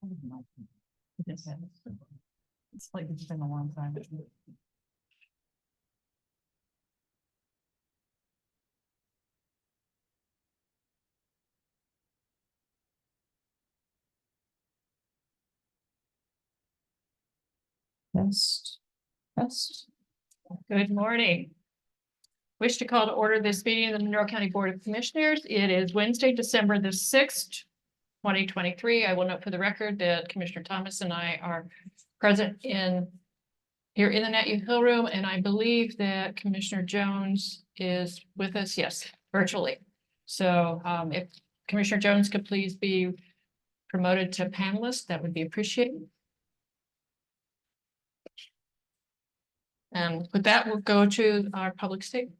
It's like it's been a long time. Test. Good morning. Wish to call to order this meeting of the Monroe County Board of Commissioners. It is Wednesday, December the 6th, 2023. I will note for the record that Commissioner Thomas and I are present here in the NetU Hill Room, and I believe that Commissioner Jones is with us, yes, virtually. So if Commissioner Jones could please be promoted to panelist, that would be appreciated. And with that, we'll go to our public statement.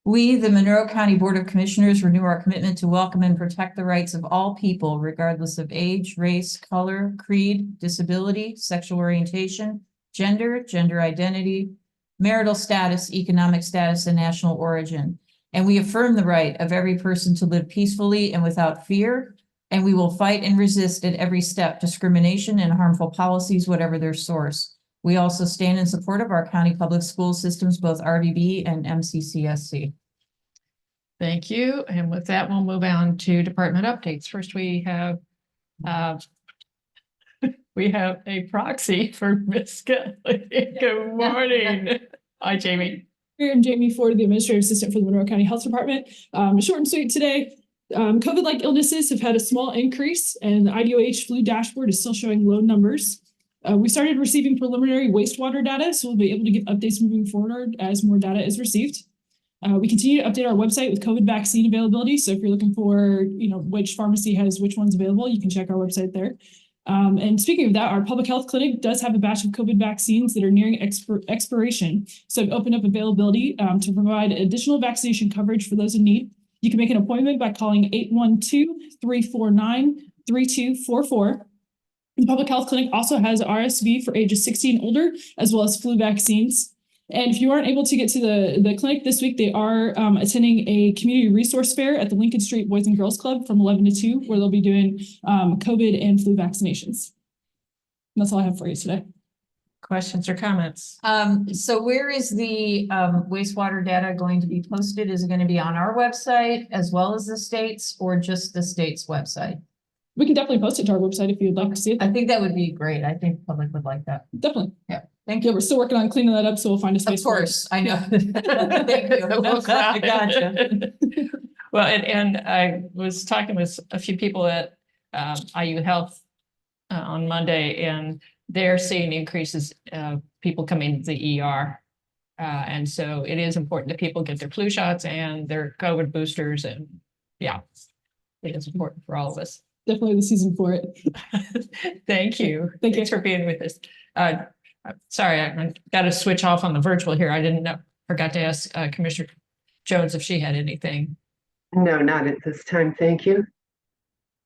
We, the Monroe County Board of Commissioners, renew our commitment to welcome and protect the rights of all people, regardless of age, race, color, creed, disability, sexual orientation, gender identity, marital status, economic status, and national origin. And we affirm the right of every person to live peacefully and without fear. And we will fight and resist at every step discrimination and harmful policies, whatever their source. We also stand in support of our county public school systems, both RBB and MCCSC. Thank you. And with that, we'll move on to department updates. First, we have a proxy for Ms. Kelly. Good morning. Hi, Jamie. I'm Jamie Ford, the Administrative Assistant for the Monroe County Health Department. Short and sweet today. COVID-like illnesses have had a small increase, and the IDOH flu dashboard is still showing low numbers. We started receiving preliminary wastewater data, so we'll be able to give updates moving forward as more data is received. We continue to update our website with COVID vaccine availability. So if you're looking for, which pharmacy has which ones available, you can check our website there. And speaking of that, our public health clinic does have a batch of COVID vaccines that are nearing expiration. So I've opened up availability to provide additional vaccination coverage for those in need. You can make an appointment by calling 812-349-3244. The public health clinic also has RSV for ages 16 and older, as well as flu vaccines. And if you aren't able to get to the clinic this week, they are attending a community resource fair at the Lincoln Street Boys and Girls Club from 11 to 2, where they'll be doing COVID and flu vaccinations. And that's all I have for you today. Questions or comments? So where is the wastewater data going to be posted? Is it going to be on our website as well as the state's, or just the state's website? We can definitely post it to our website if you'd like to see it. I think that would be great. I think the public would like that. Definitely. Yeah. Thank you. Yeah, we're still working on cleaning that up, so we'll find a space. Of course, I know. Thank you. I gotcha. Well, and I was talking with a few people at IU Health on Monday, and they're seeing increases of people coming to the ER. And so it is important that people get their flu shots and their COVID boosters. And yeah, it is important for all of us. Definitely the season for it. Thank you. Thank you. Thanks for being with us. Sorry, I got to switch off on the virtual here. I forgot to ask Commissioner Jones if she had anything. No, not at this time. Thank you.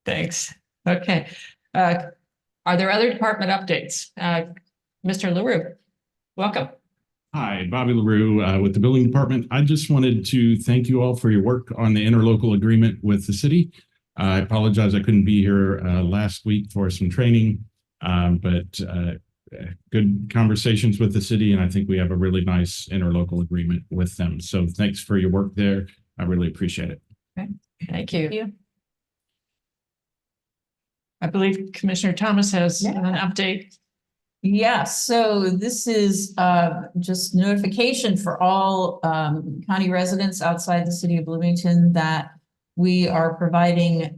Thanks. Okay. Are there other department updates? Mr. LaRue, welcome. Hi, Bobby LaRue with the Building Department. I just wanted to thank you all for your work on the interlocal agreement with the city. I apologize I couldn't be here last week for some training, but good conversations with the city, and I think we have a really nice interlocal agreement with them. So thanks for your work there. I really appreciate it. Okay. Thank you. I believe Commissioner Thomas has an update. Yes, so this is just notification for all county residents outside the city of Bloomington that we are providing,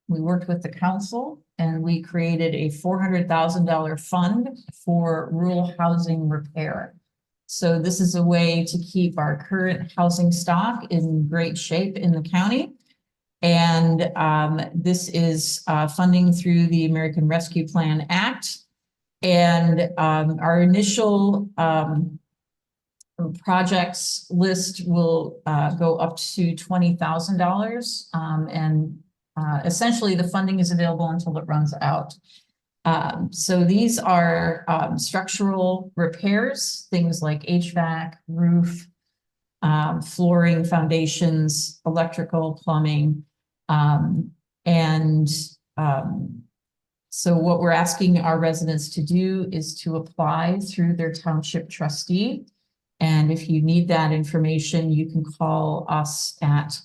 we worked with the council and we created a $400,000 fund for rural housing repair. So this is a way to keep our current housing stock in great shape in the county. And this is funding through the American Rescue Plan Act. And our initial projects list will go up to $20,000. And essentially the funding is available until it runs out. So these are structural repairs, things like HVAC, roof, flooring, foundations, electrical, plumbing, And so what we're asking our residents to do is to apply through their township trustee. And if you need that information, you can call us at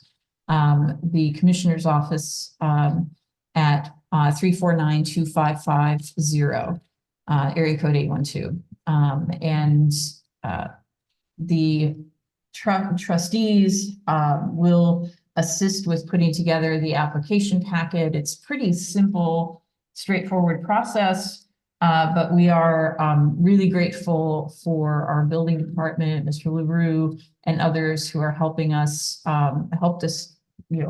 the commissioner's office at 349-2550, area code 812. And the trustees will assist with putting together the application packet. It's pretty simple, straightforward process. But we are really grateful for our building department, Mr. LaRue, and others who are helping us, helped us,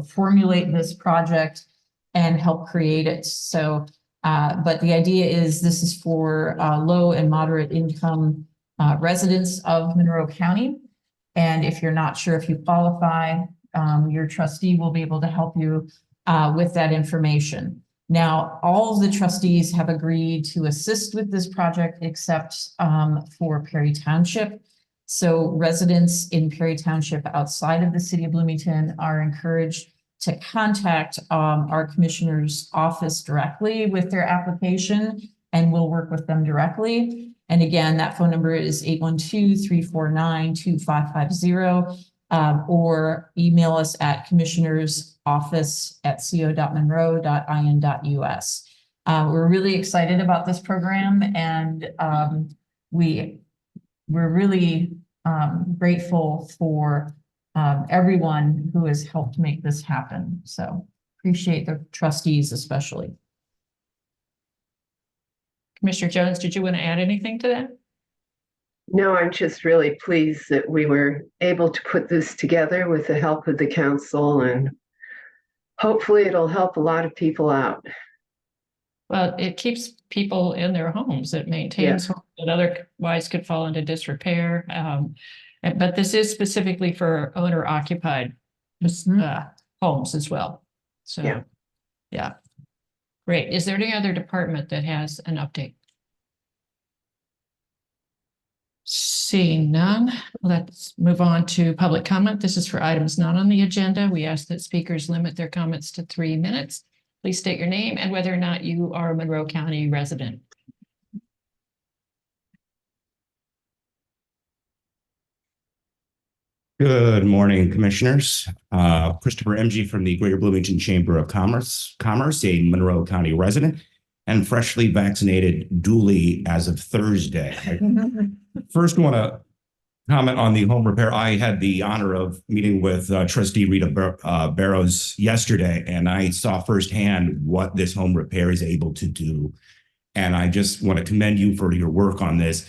formulate this project and help create it. So, but the idea is this is for low and moderate income residents of Monroe County. And if you're not sure if you qualify, your trustee will be able to help you with that information. Now, all of the trustees have agreed to assist with this project except for Perry Township. So residents in Perry Township outside of the city of Bloomington are encouraged to contact our commissioner's office directly with their application, and we'll work with them directly. And again, that phone number is 812-349-2550. Or email us at commissionersoffice@co.monroe.in.us. We're really excited about this program, and we're really grateful for everyone who has helped make this happen. So appreciate the trustees especially. Commissioner Jones, did you want to add anything to that? No, I'm just really pleased that we were able to put this together with the help of the council, and hopefully it'll help a lot of people out. Well, it keeps people in their homes. It maintains homes that otherwise could fall into disrepair. But this is specifically for owner occupied homes as well. So, yeah. Great. Is there any other department that has an update? Seeing none, let's move on to public comment. This is for items not on the agenda. We ask that speakers limit their comments to 3 minutes. Please state your name and whether or not you are a Monroe County resident. Good morning, commissioners. Christopher MG from the Greater Bloomington Chamber of Commerce, a Monroe County resident and freshly vaccinated duly as of Thursday. I first want to comment on the home repair. I had the honor of meeting with trustee Rita Barrows yesterday, and I saw firsthand what this home repair is able to do. And I just want to commend you for your work on this.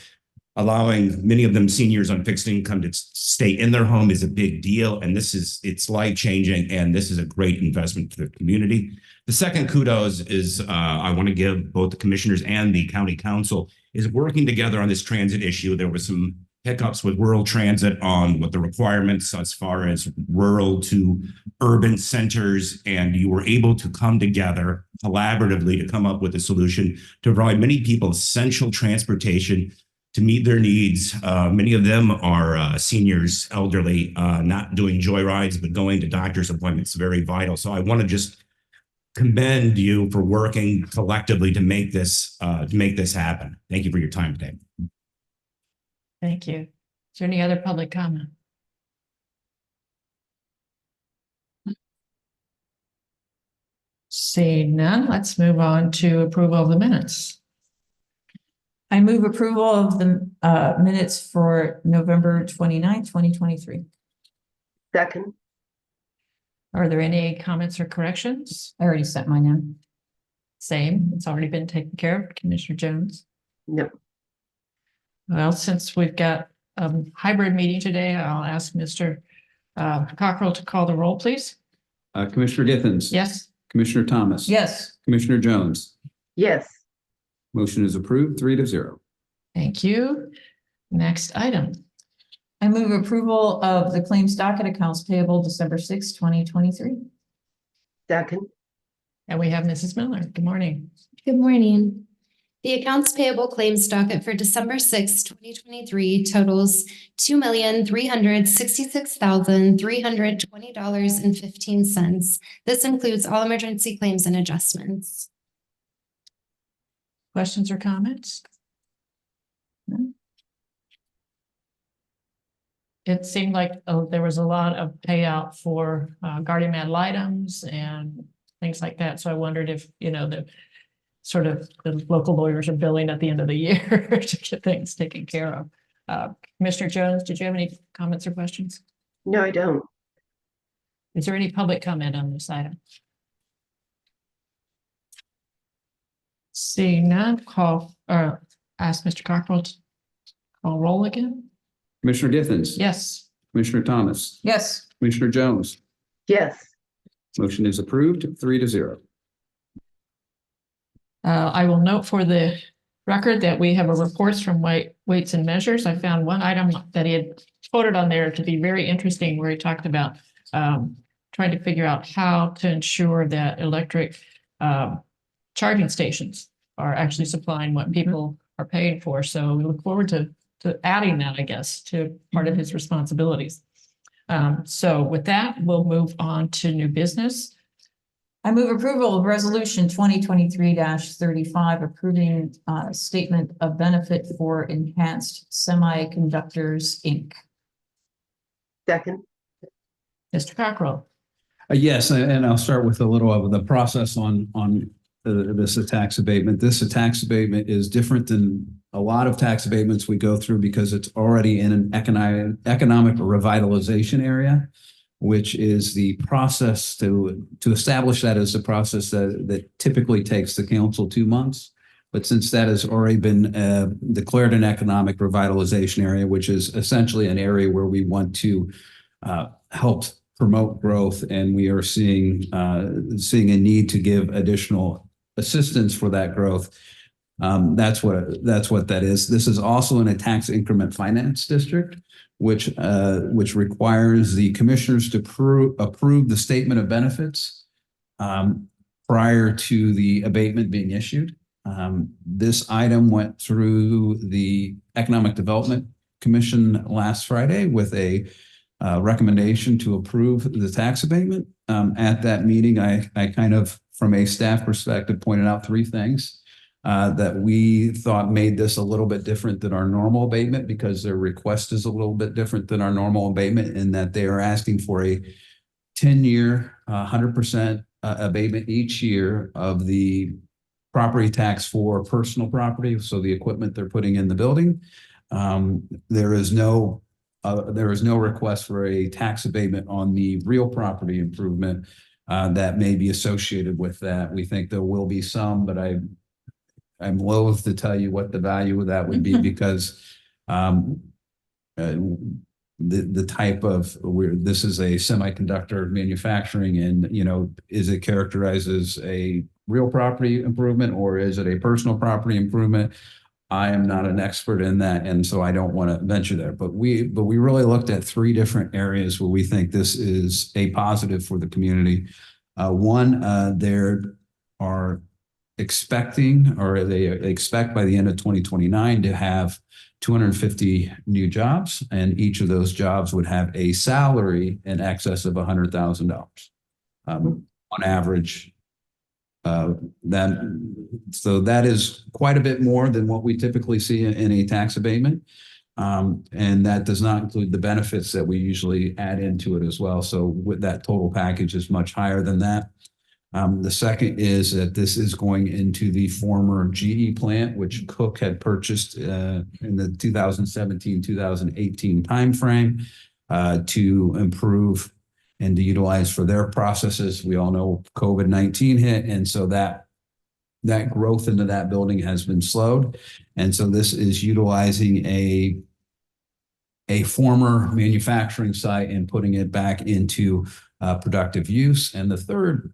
Allowing many of them seniors on fixed income to stay in their home is a big deal. And it's life-changing, and this is a great investment for the community. The second kudos is I want to give both the commissioners and the county council is working together on this transit issue. There was some hiccups with rural transit on what the requirements as far as rural to urban centers, and you were able to come together collaboratively to come up with a solution to provide many people essential transportation to meet their needs. Many of them are seniors, elderly, not doing joyrides, but going to doctor's appointments, very vital. So I want to just commend you for working collectively to make this happen. Thank you for your time today. Thank you. Is there any other public comment? Seeing none, let's move on to approval of the minutes. I move approval of the minutes for November 29th, 2023. Second. Are there any comments or corrections? I already sent mine in. Same, it's already been taken care of. Commissioner Jones? No. Well, since we've got a hybrid meeting today, I'll ask Mr. Cockrell to call the roll, please. Commissioner Githens. Yes. Commissioner Thomas. Yes. Commissioner Jones. Yes. Motion is approved 3-0. Thank you. Next item. I move approval of the claims docket accounts payable December 6th, 2023. Second. And we have Mrs. Miller. Good morning. Good morning. The accounts payable claims docket for December 6, 2023 totals $2,366,320.15. This includes all emergency claims and adjustments. Questions or comments? No? It seemed like there was a lot of payout for guardian ad litems and things like that. So I wondered if, the local lawyers are billing at the end of the year to get things taken care of. Commissioner Jones, did you have any comments or questions? No, I don't. Is there any public comment on this item? Seeing none, ask Mr. Cockrell to call roll again. Commissioner Githens. Yes. Commissioner Thomas. Yes. Commissioner Jones. Yes. Motion is approved, 3-0. I will note for the record that we have a reports from Weights and Measures. I found one item that he had quoted on there to be very interesting, where he talked about trying to figure out how to ensure that electric charging stations are actually supplying what people are paying for. So we look forward to adding that, I guess, to part of his responsibilities. So with that, we'll move on to new business. I move approval of resolution 2023-35, approving statement of benefit for Enhanced Semiconductors, Inc. Second. Mr. Cockrell. Yes, and I'll start with a little of the process on this tax abatement. This tax abatement is different than a lot of tax abatements we go through because it's already in an economic revitalization area, which is the process to establish that as a process that typically takes the council 2 months. But since that has already been declared an economic revitalization area, which is essentially an area where we want to help promote growth, and we are seeing a need to give additional assistance for that growth. That's what that is. This is also in a tax increment finance district, which requires the commissioners to approve the statement of benefits prior to the abatement being issued. This item went through the Economic Development Commission last Friday with a recommendation to approve the tax abatement. At that meeting, I kind of, from a staff perspective, pointed out 3 things that we thought made this a little bit different than our normal abatement, because their request is a little bit different than our normal abatement in that they are asking for a 10-year, 100% abatement each year of the property tax for personal property, so the equipment they're putting in the building. There is no request for a tax abatement on the real property improvement that may be associated with that. We think there will be some, but I'm loath to tell you what the value of that would be because the type of this is a semiconductor manufacturing, and is it characterized as a real property improvement or is it a personal property improvement? I am not an expert in that, and so I don't want to venture there. But we really looked at 3 different areas where we think this is a positive for the community. One, there are expecting, or they expect by the end of 2029 to have 250 new jobs, and each of those jobs would have a salary in excess of $100,000 on average. So that is quite a bit more than what we typically see in a tax abatement. And that does not include the benefits that we usually add into it as well. So with that total package is much higher than that. The second is that this is going into the former GE plant, which Cook had purchased in the 2017-2018 timeframe to improve and to utilize for their processes. We all know COVID-19 hit, and so that growth into that building has been slowed. And so this is utilizing a former manufacturing site and putting it back into productive use. And the third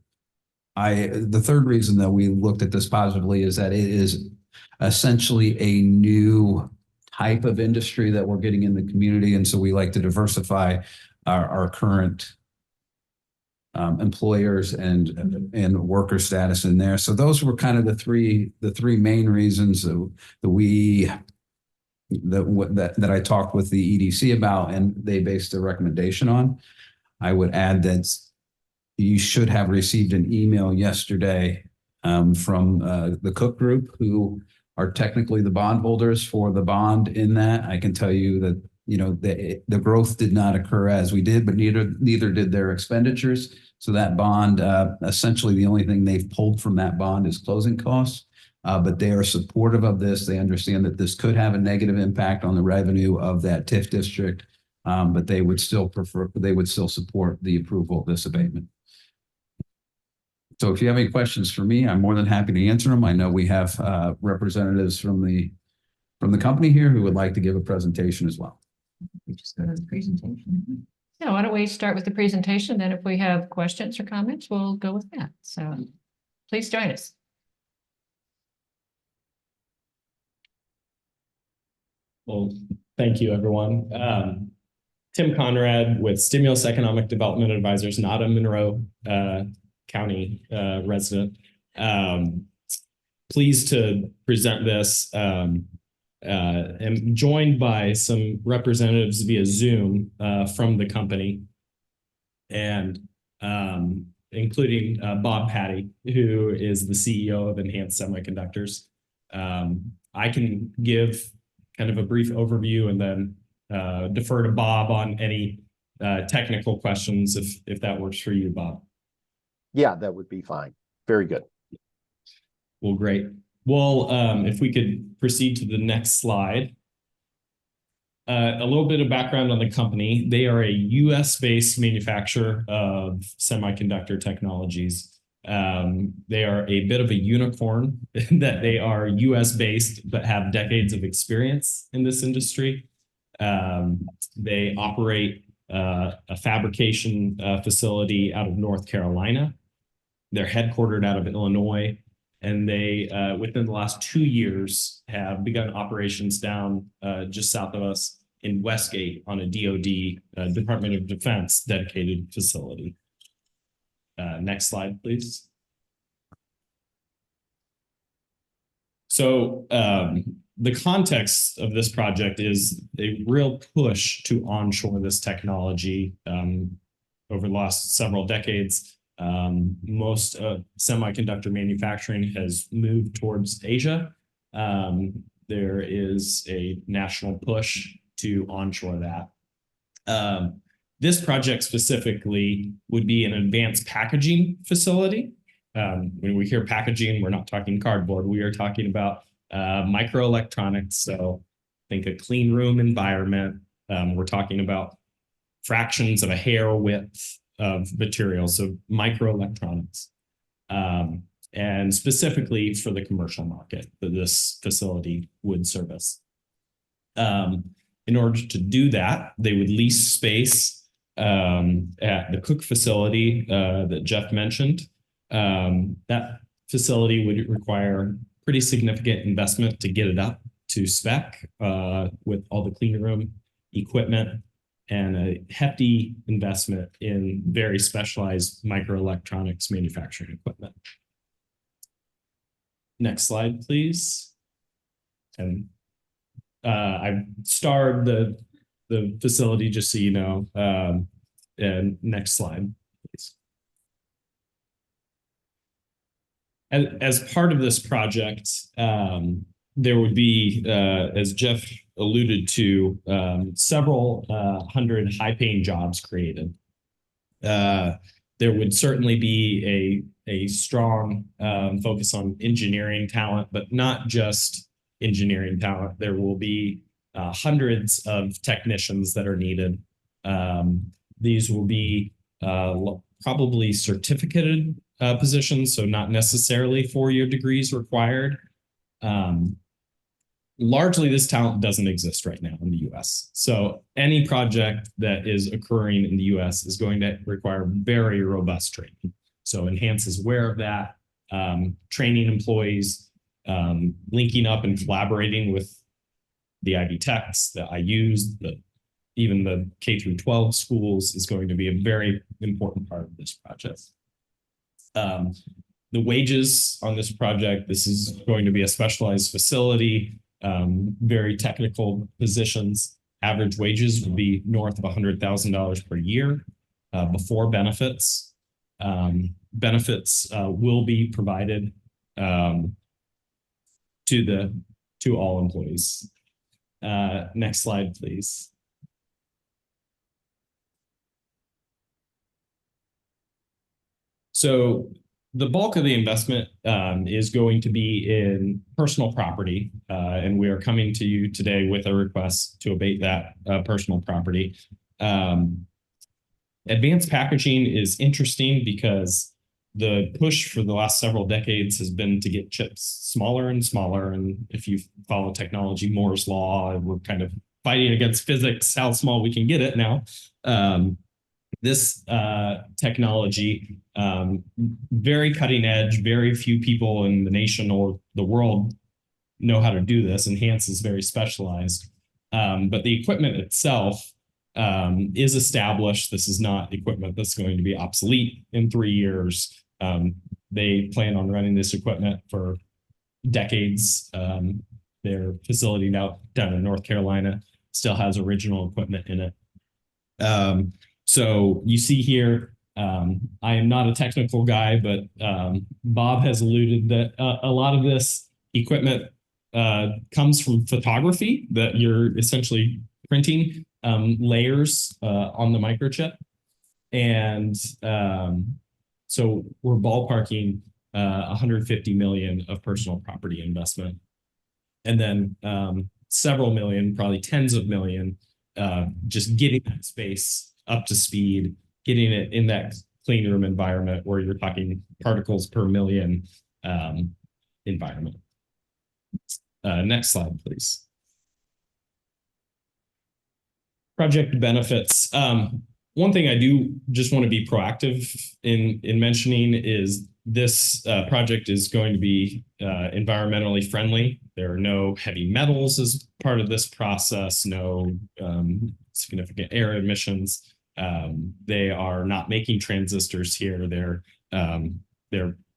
reason that we looked at this positively is that it is essentially a new type of industry that we're getting in the community. And so we like to diversify our current employers and worker status in there. So those were kind of the three main reasons that I talked with the EDC about, and they based their recommendation on. I would add that you should have received an email yesterday from the Cook Group, who are technically the bondholders for the bond in that. I can tell you that, the growth did not occur as we did, but neither did their expenditures. So that bond, essentially the only thing they've pulled from that bond is closing costs. But they are supportive of this. They understand that this could have a negative impact on the revenue of that TIF district. But they would still support the approval of this abatement. So if you have any questions for me, I'm more than happy to answer them. I know we have representatives from the company here who would like to give a presentation as well. We just go to the presentation. Yeah, why don't we start with the presentation, then if we have questions or comments, we'll go with that. So please join us. Well, thank you, everyone. Tim Conrad with Stimulus Economic Development Advisors, not a Monroe County resident. Pleased to present this. I'm joined by some representatives via Zoom from the company, and including Bob Patty, who is the CEO of Enhanced Semiconductors. I can give kind of a brief overview and then defer to Bob on any technical questions if that works for you, Bob. Yeah, that would be fine. Very good. Well, great. Well, if we could proceed to the next slide. A little bit of background on the company. They are a US-based manufacturer of semiconductor technologies. They are a bit of a unicorn in that they are US-based, but have decades of experience in this industry. They operate a fabrication facility out of North Carolina. They're headquartered out of Illinois, and they, within the last 2 years, have begun operations down just south of us in Westgate on a DoD, Department of Defense dedicated facility. Next slide, please. So the context of this project is a real push to onshore this technology over the last several decades. Most semiconductor manufacturing has moved towards Asia. There is a national push to onshore that. This project specifically would be an advanced packaging facility. When we hear packaging, we're not talking cardboard. We are talking about microelectronics. So think a clean room environment. We're talking about fractions of a hair width of material, so microelectronics. And specifically for the commercial market that this facility would service. In order to do that, they would lease space at the Cook facility that Jeff mentioned. That facility would require pretty significant investment to get it up to spec with all the clean room equipment and a hefty investment in very specialized microelectronics manufacturing equipment. Next slide, please. And I starred the facility just so you know. And next slide, please. As part of this project, there would be, as Jeff alluded to, several hundred high-paying jobs created. There would certainly be a strong focus on engineering talent, but not just engineering talent. There will be hundreds of technicians that are needed. These will be probably certificated positions, so not necessarily 4-year degrees required. Largely, this talent doesn't exist right now in the US. So any project that is occurring in the US is going to require very robust training. So Enhance is aware of that, training employees, linking up and collaborating with the Ivy Techs, the IUs, the even the K through 12 schools is going to be a very important part of this project. The wages on this project, this is going to be a specialized facility, very technical positions. Average wages would be north of $100,000 per year before benefits. Benefits will be provided to all employees. Next slide, please. So the bulk of the investment is going to be in personal property, and we are coming to you today with a request to abate that personal property. Advanced packaging is interesting because the push for the last several decades has been to get chips smaller and smaller. And if you follow technology, Moore's law, we're kind of fighting against physics, how small we can get it now. This technology, very cutting edge, very few people in the nation or the world know how to do this. Enhance is very specialized, but the equipment itself is established. This is not equipment that's going to be obsolete in 3 years. They plan on running this equipment for decades. Their facility now down in North Carolina still has original equipment in it. So you see here, I am not a technical guy, but Bob has alluded that a lot of this equipment comes from photography, that you're essentially printing layers on the microchip. And so we're ballparking 150 million of personal property investment. And then several million, probably tens of million, just getting that space up to speed, getting it in that clean room environment where you're talking particles per million environment. Next slide, please. Project benefits. One thing I do just want to be proactive in mentioning is this project is going to be environmentally friendly. There are no heavy metals as part of this process, no significant air emissions. They are not making transistors here. They're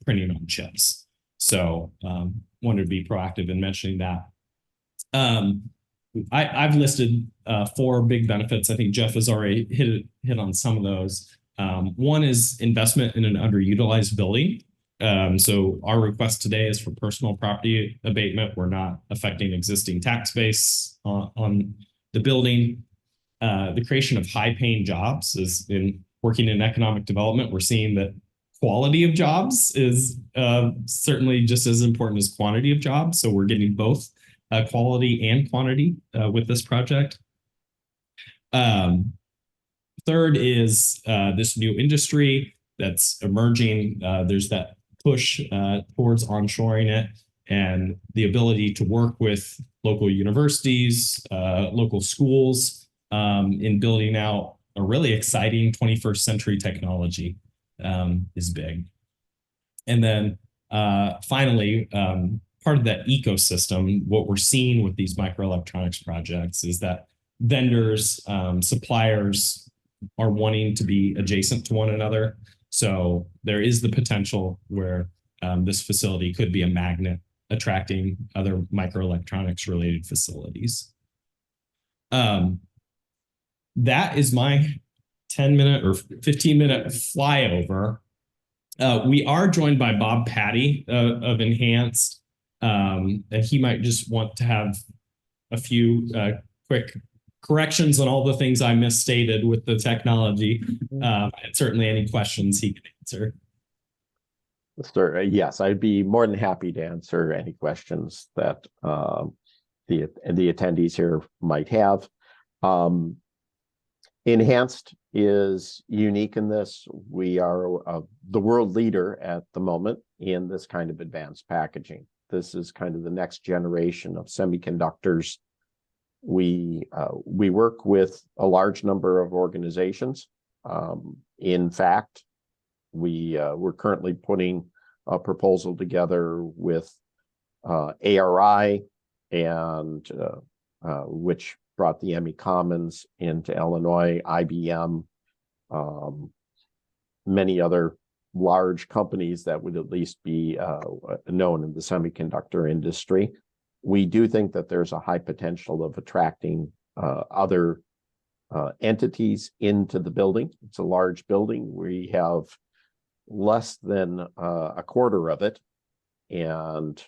printing on chips. So wanted to be proactive in mentioning that. I've listed 4 big benefits. I think Jeff has already hit on some of those. One is investment in an underutilized building. So our request today is for personal property abatement. We're not affecting existing tax base on the building. The creation of high-paying jobs is in working in economic development. We're seeing that quality of jobs is certainly just as important as quantity of jobs. So we're getting both quality and quantity with this project. Third is this new industry that's emerging. There's that push towards onshoring it, and the ability to work with local universities, local schools in building out a really exciting 21st century technology is big. And then finally, part of that ecosystem, what we're seeing with these microelectronics projects is that vendors, suppliers are wanting to be adjacent to one another. So there is the potential where this facility could be a magnet attracting other microelectronics related facilities. That is my 10-minute or 15-minute flyover. We are joined by Bob Patty of Enhanced, and he might just want to have a few quick corrections on all the things I misstated with the technology, and certainly any questions he can answer. Sir, yes, I'd be more than happy to answer any questions that the attendees here might have. Enhanced is unique in this. We are the world leader at the moment in this kind of advanced packaging. This is kind of the next generation of semiconductors. We work with a large number of organizations. In fact, we're currently putting a proposal together with ARI, and which brought the Emmy Commons into Illinois, IBM, many other large companies that would at least be known in the semiconductor industry. We do think that there's a high potential of attracting other entities into the building. It's a large building. We have less than a quarter of it and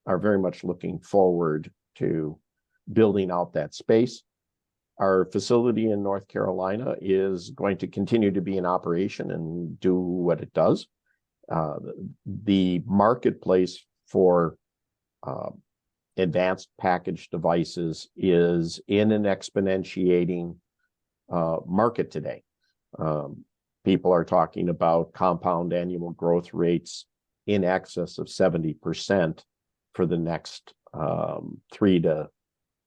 are very much looking forward to building out that space. Our facility in North Carolina is going to continue to be in operation and do what it does. The marketplace for advanced package devices is in an exponentiating market today. People are talking about compound annual growth rates in excess of 70% for the next 3 to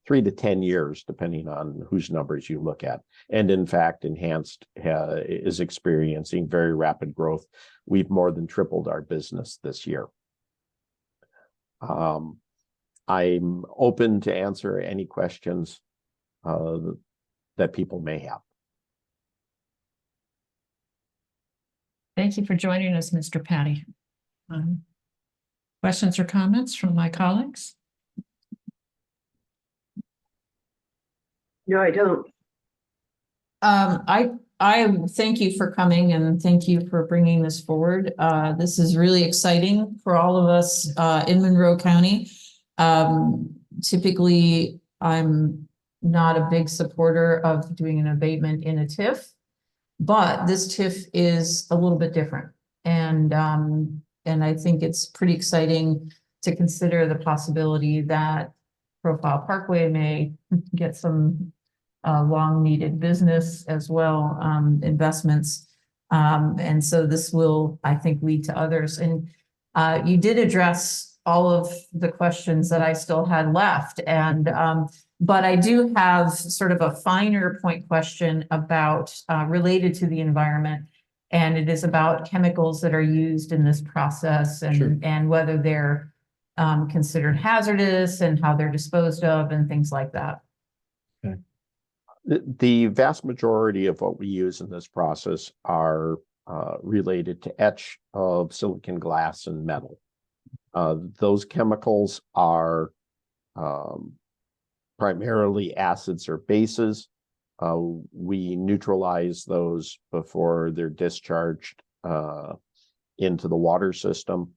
10 years, depending on whose numbers you look at. And in fact, Enhanced is experiencing very rapid growth. We've more than tripled our business this year. I'm open to answer any questions that people may have. Thank you for joining us, Mr. Patty. Questions or comments from my colleagues? No, I don't. I thank you for coming and thank you for bringing this forward. This is really exciting for all of us in Monroe County. Typically, I'm not a big supporter of doing an abatement in a TIF, but this TIF is a little bit different. And I think it's pretty exciting to consider the possibility that Profile Parkway may get some long needed business as well, investments. And so this will, I think, lead to others. And you did address all of the questions that I still had left. And but I do have sort of a finer point question about related to the environment. And it is about chemicals that are used in this process and, Sure. and whether they're considered hazardous and how they're disposed of and things like that. The vast majority of what we use in this process are related to etch of silicon glass and metal. Those chemicals are primarily acids or bases. We neutralize those before they're discharged into the water system.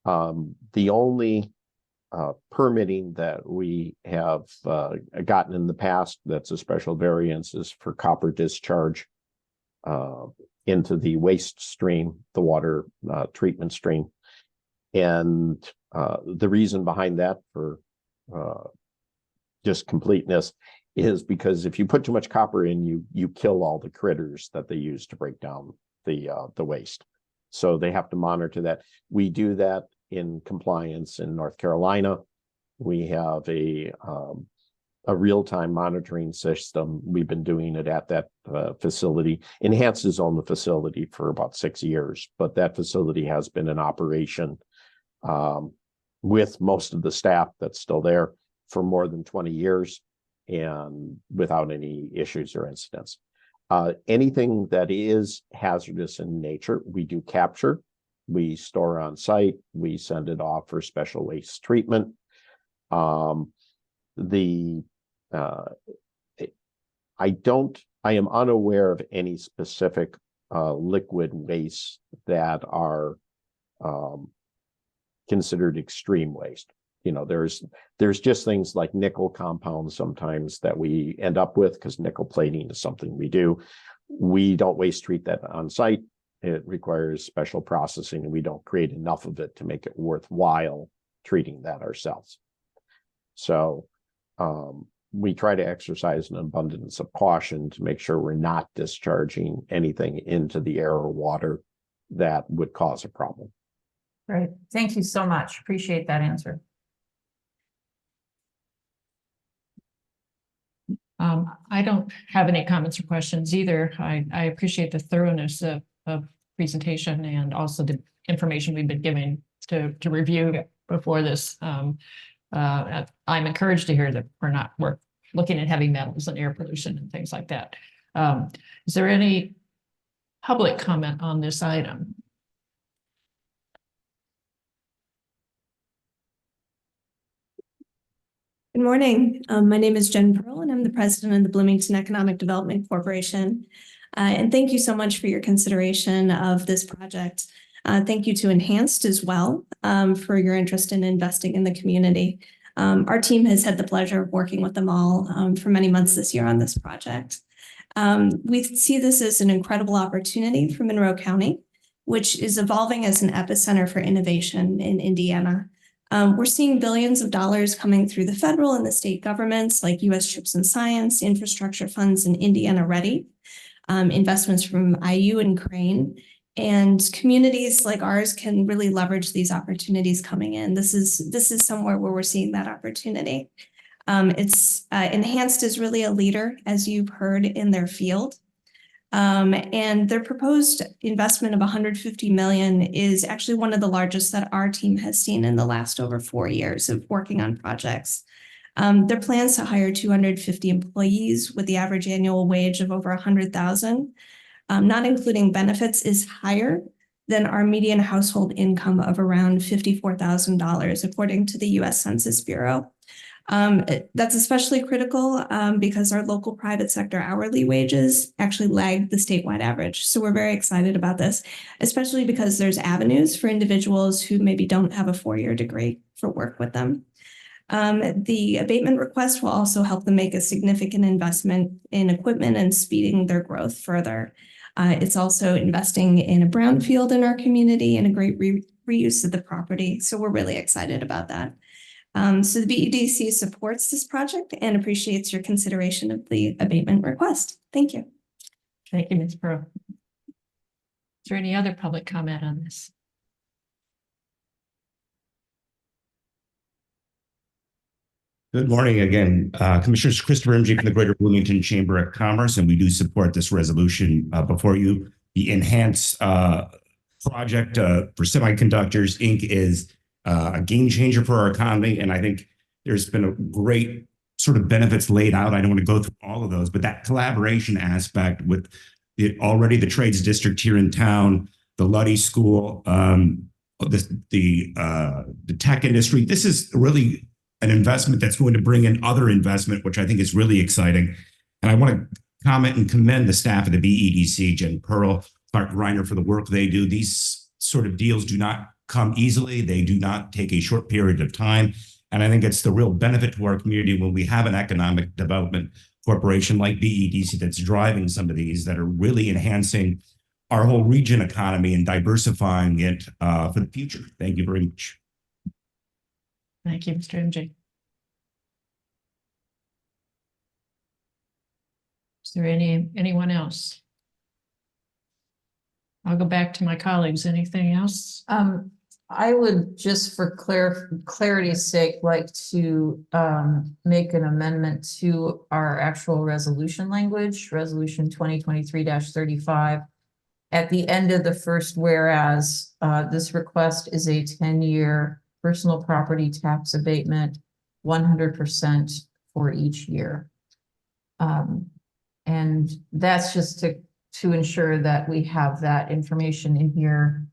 The only permitting that we have gotten in the past that's a special variance is for copper discharge into the waste stream, the water treatment stream. And the reason behind that, for just completeness, is because if you put too much copper in, you kill all the critters that they use to break down the waste. So they have to monitor that. We do that in compliance in North Carolina. We have a real-time monitoring system. We've been doing it at that facility. Enhanced has owned the facility for about 6 years, but that facility has been in operation with most of the staff that's still there for more than 20 years and without any issues or incidents. Anything that is hazardous in nature, we do capture. We store on site. We send it off for special waste treatment. I am unaware of any specific liquid wastes that are considered extreme waste. You know, there's just things like nickel compounds sometimes that we end up with because nickel plating is something we do. We don't waste treat that on site. It requires special processing, and we don't create enough of it to make it worthwhile treating that ourselves. So we try to exercise an abundance of caution to make sure we're not discharging anything into the air or water that would cause a problem. Great. Thank you so much. Appreciate that answer. I don't have any comments or questions either. I appreciate the thoroughness of presentation and also the information we've been given to review before this. I'm encouraged to hear that we're looking at heavy metals and air pollution and things like that. Is there any public comment on this item? Good morning. My name is Jen Pearl, and I'm the president of the Bloomington Economic Development Corporation. And thank you so much for your consideration of this project. Thank you to Enhanced as well for your interest in investing in the community. Our team has had the pleasure of working with them all for many months this year on this project. We see this as an incredible opportunity for Monroe County, which is evolving as an epicenter for innovation in Indiana. We're seeing billions of dollars coming through the federal and the state governments like U.S. CHIPS and Science, infrastructure funds, and Indiana Ready, investments from IU and Crane. And communities like ours can really leverage these opportunities coming in. This is somewhere where we're seeing that opportunity. Enhanced is really a leader, as you've heard, in their field. And their proposed investment of $150 million is actually one of the largest that our team has seen in the last over 4 years of working on projects. Their plans to hire 250 employees with the average annual wage of over $100,000, not including benefits, is higher than our median household income of around $54,000, according to the U.S. Census Bureau. That's especially critical because our local private sector hourly wages actually lag the statewide average. So we're very excited about this, especially because there's avenues for individuals who maybe don't have a 4-year degree for work with them. The abatement request will also help them make a significant investment in equipment and speeding their growth further. It's also investing in a brownfield in our community and a great reuse of the property. So we're really excited about that. So the BEDC supports this project and appreciates your consideration of the abatement request. Thank you. Thank you, Ms. Pearl. Is there any other public comment on this? Good morning again, Commissioners. Christopher MG from the Greater Bloomington Chamber of Commerce, and we do support this resolution before you. The Enhance project for Semiconductors, Inc. is a game changer for our economy, and I think there's been a great sort of benefits laid out. I don't want to go through all of those, but that collaboration aspect with already the trades district here in town, the Luddy School, the tech industry. This is really an investment that's going to bring in other investment, which I think is really exciting. And I want to comment and commend the staff of the BEDC, Jen Pearl, Clark Reiner, for the work they do. These sort of deals do not come easily. They do not take a short period of time. And I think it's the real benefit to our community when we have an economic development corporation like BEDC that's driving some of these that are really enhancing our whole region economy and diversifying it for the future. Thank you very much. Thank you, Mr. MG. Is there anyone else? I'll go back to my colleagues. Anything else? I would just for clarity's sake like to make an amendment to our actual resolution language, resolution 2023-35. At the end of the first whereas, this request is a 10-year personal property tax abatement, 100% for each year. And that's just to ensure that we have that information in here.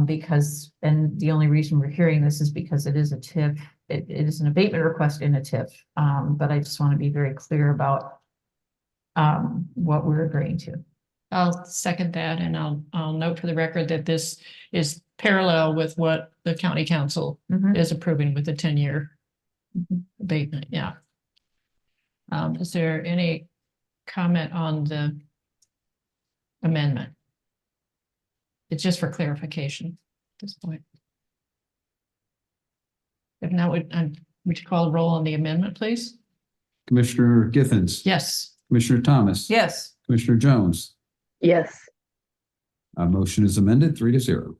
Because, and the only reason we're hearing this is because it is a TIF. It is an abatement request in a TIF. But I just want to be very clear about what we're agreeing to. I'll second that, and I'll note for the record that this is parallel with what the county council is approving with the 10-year abatement. Yeah. Is there any comment on the amendment? It's just for clarification at this point. If not, would you call a roll on the amendment, please? Commissioner Githens. Yes. Commissioner Thomas. Yes. Commissioner Jones. Yes. Motion is amended 3-0.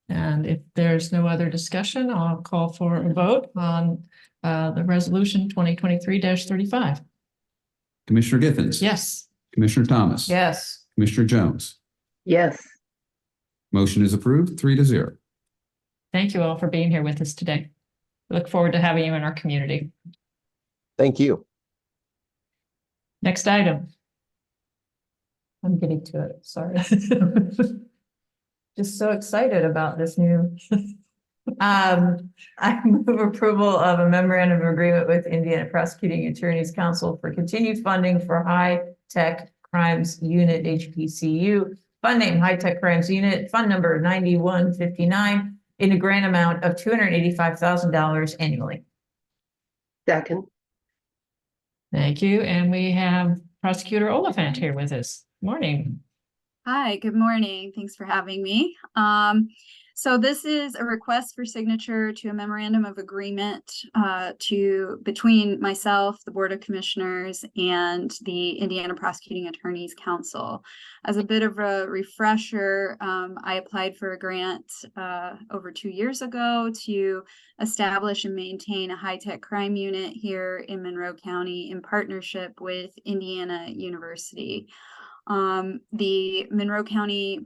And if there's no other discussion, I'll call for a vote on the resolution 2023-35. Commissioner Githens. Yes. Commissioner Thomas. Yes. Commissioner Jones. Yes. Motion is approved 3-0. Thank you all for being here with us today. We look forward to having you in our community. Thank you. Next item. I'm getting to it, sorry. Just so excited about this new. I move approval of a memorandum of agreement with Indiana Prosecuting Attorneys Council for continued funding for High Tech Crimes Unit HPCU. Fund name High Tech Crimes Unit, fund number 9159, in a grant amount of $285,000 annually. Second. Thank you. And we have Prosecutor Oliphant here with us. Morning. Hi, good morning. Thanks for having me. So this is a request for signature to a memorandum of agreement between myself, the Board of Commissioners, and the Indiana Prosecuting Attorneys Council. As a bit of a refresher, I applied for a grant over 2 years ago to establish and maintain a high-tech crime unit here in Monroe County in partnership with Indiana University. The Monroe County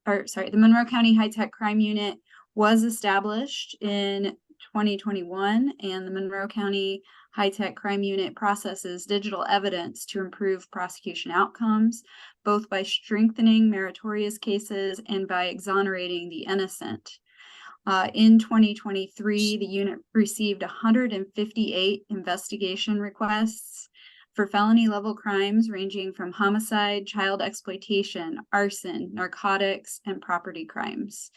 the Monroe County High Tech Crime Unit was established in 2021, and the Monroe County High Tech Crime Unit processes digital evidence to improve prosecution outcomes, both by strengthening meritorious cases and by exonerating the innocent. In 2023, the unit received 158 investigation requests for felony level crimes ranging from homicide, child exploitation, arson, narcotics, and property crimes.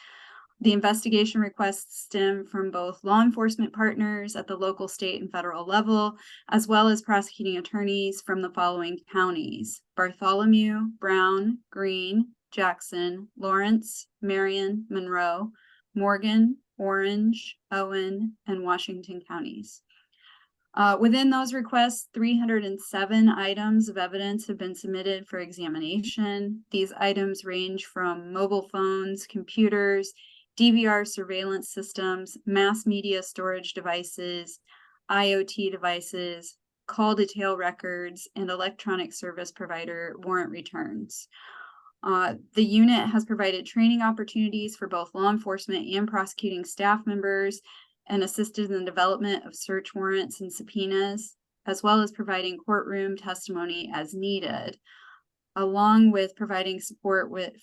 The investigation requests stem from both law enforcement partners at the local, state, and federal level, as well as prosecuting attorneys from the following counties: Bartholomew, Brown, Greene, Jackson, Lawrence, Marion, Monroe, Morgan, Orange, Owen, and Washington counties. Within those requests, 307 items of evidence have been submitted for examination. These items range from mobile phones, computers, DVR surveillance systems, mass media storage devices, IoT devices, call detail records, and electronic service provider warrant returns. The unit has provided training opportunities for both law enforcement and prosecuting staff members, and assisted in the development of search warrants and subpoenas, as well as providing courtroom testimony as needed. Along with providing support with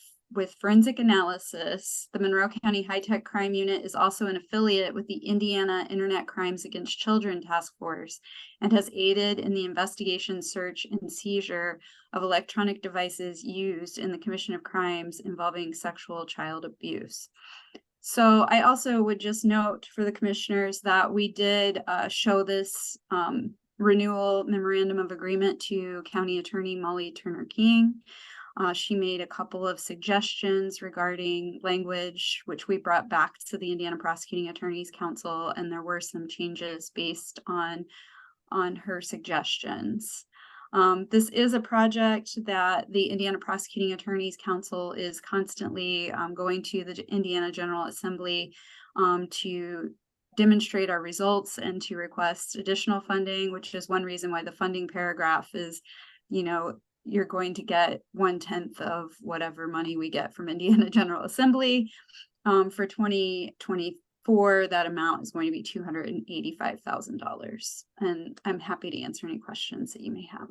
forensic analysis, the Monroe County High Tech Crime Unit is also an affiliate with the Indiana Internet Crimes Against Children Task Force and has aided in the investigation, search, and seizure of electronic devices used in the commission of crimes involving sexual child abuse. So I also would just note for the commissioners that we did show this renewal memorandum of agreement to County Attorney Molly Turner King. She made a couple of suggestions regarding language, which we brought back to the Indiana Prosecuting Attorneys Council, and there were some changes based on her suggestions. This is a project that the Indiana Prosecuting Attorneys Council is constantly going to the Indiana General Assembly to demonstrate our results and to request additional funding, which is one reason why the funding paragraph is, you're going to get 1/10 of whatever money we get from Indiana General Assembly. For 2024, that amount is going to be $285,000. And I'm happy to answer any questions that you may have.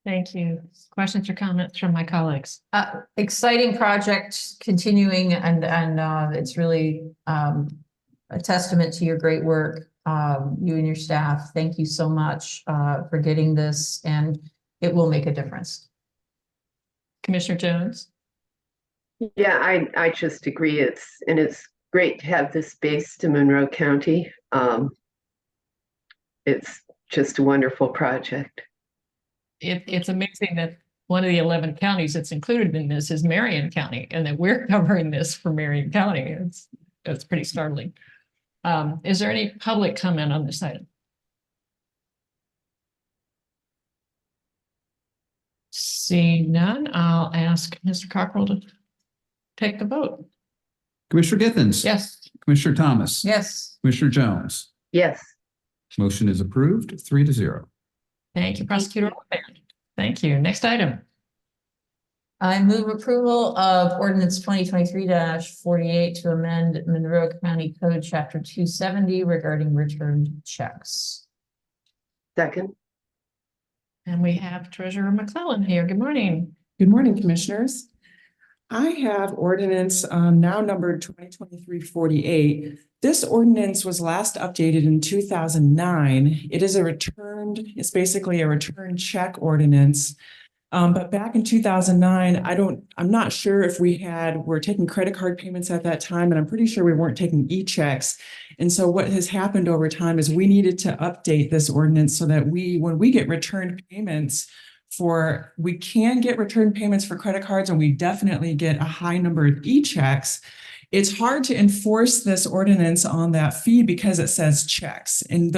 Thank you. Questions or comments from my colleagues? Exciting project continuing, and it's really a testament to your great work, you and your staff. Thank you so much for getting this, and it will make a difference. Commissioner Jones? Yeah, I just agree. It's great to have this based in Monroe County. It's just a wonderful project. It's amazing that one of the 11 counties that's included in this is Marion County, and that we're covering this for Marion County. It's pretty startling. Is there any public comment on this item? Seeing none, I'll ask Mr. Cockrell to take the vote. Commissioner Githens. Yes. Commissioner Thomas. Yes. Commissioner Jones. Yes. Motion is approved 3-0. Thank you, Prosecutor Oliphant. Thank you. Next item. I move approval of ordinance 2023-48 to amend Monroe County Code Chapter 270 regarding returned checks. Second. And we have Treasurer McClellan here. Good morning. Good morning, Commissioners. I have ordinance now numbered 2023-48. This ordinance was last updated in 2009. It's basically a return check ordinance. But back in 2009, I'm not sure if we're taking credit card payments at that time, and I'm pretty sure we weren't taking e-checks. And so what has happened over time is we needed to update this ordinance so that when we get returned payments we can get return payments for credit cards, and we definitely get a high number of e-checks. It's hard to enforce this ordinance on that fee because it says checks. And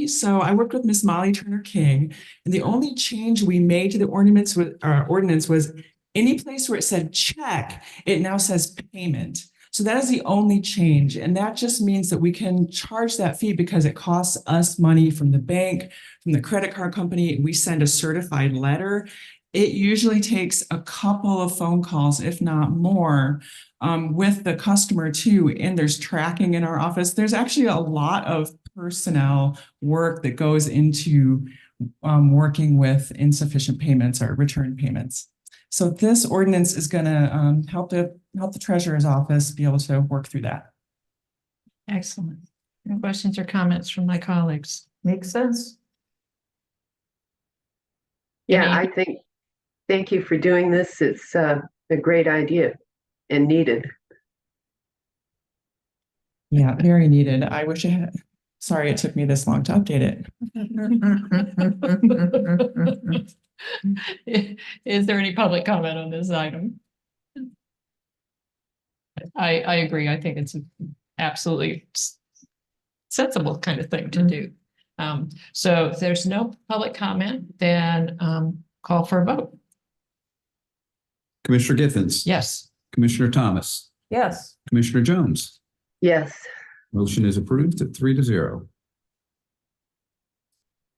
so I worked with Miss Molly Turner King, and the only change we made to the ordinance was any place where it said check, it now says payment. So that is the only change. And that just means that we can charge that fee because it costs us money from the bank, from the credit card company. We send a certified letter. It usually takes a couple of phone calls, if not more, with the customer too. And there's tracking in our office. There's actually a lot of personnel work that goes into working with insufficient payments or return payments. So this ordinance is going to help the treasurer's office be able to work through that. Excellent. Any questions or comments from my colleagues? Makes sense. Yeah, thank you for doing this. It's a great idea and needed. Yeah, very needed. I wish I had. Sorry, it took me this long to update it. Is there any public comment on this item? I agree. I think it's an absolutely sensible kind of thing to do. So if there's no public comment, then call for a vote. Commissioner Githens. Yes. Commissioner Thomas. Yes. Commissioner Jones. Yes. Motion is approved at 3-0.